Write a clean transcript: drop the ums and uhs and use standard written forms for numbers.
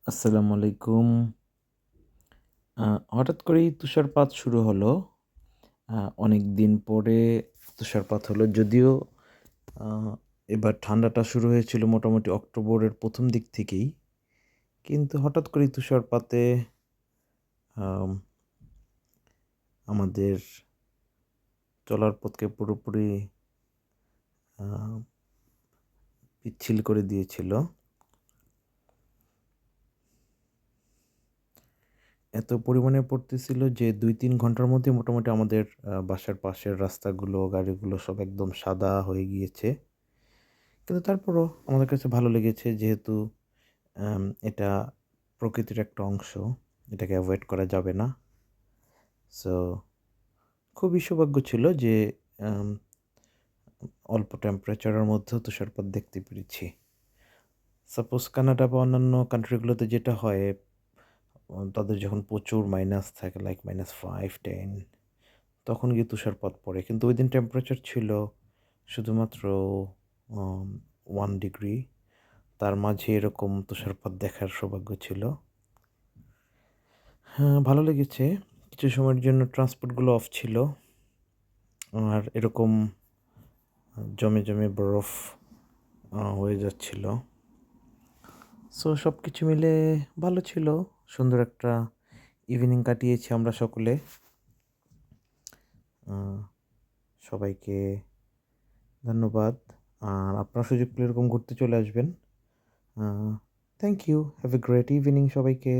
আসসালামু আলাইকুম। হঠাৎ করেই তুষারপাত শুরু হলো। অনেকদিন পরে তুষারপাত হলো। যদিও আ এবার ঠান্ডাটা শুরু হয়েছিল মোটামুটি অক্টোবরের ১ম দিক থেকেই। কিন্তু হঠাৎ করেই তুষারপাতে আম আমাদের চলার পথকে পুরোপুরি আ পিচ্ছিল করে দিয়েছিল। এত পরিমাণে পড়তেছিল যে ২-৩ ঘন্টার মধ্যে মোটামুটি আমাদের বাসার পাশের রাস্তাগুলো, গাড়িগুলো সব একদম সাদা হয়ে গিয়েছে। কিন্তু তারপরও আমাদের কাছে ভালো লেগেছে যেহেতু এটা প্রকৃতির একটা অংশ। এটাকে এভয়েড করা যাবে না। সো খুবই সৌভাগ্য ছিল যে আম অল্প টেম্পারেচারের মধ্যেও তুষারপাত দেখতে পেরেছি। সাপোজ কানাডা বা অন্যান্য কান্ট্রিগুলোতে যেটা হয় তাদের যখন প্রচুর মাইনাস থাকে লাইক -5, 10 তখন গিয়ে তুষারপাত পড়ে। কিন্তু ওইদিন টেম্পারেচার ছিল শুধুমাত্র আম 1 ডিগ্রি। তার মাঝে এরকম তুষারপাত দেখার সৌভাগ্য ছিল। হ্যাঁ, ভালো লেগেছে। কিছু সময়ের জন্য ট্রান্সপোর্টগুলো অফ ছিল। আর এরকম জমে বরফ হয়ে যাচ্ছিল। সো সবকিছু মিলে ভালো ছিল। সুন্দর একটা ইভনিং কাটিয়েছি আমরা সকলে। আ সবাইকে ধন্যবাদ। আর আপনারা সুযোগ পেলে এরকম ঘুরতে চলে আসবেন। Uh thank you. Have a great evening সবাইকে।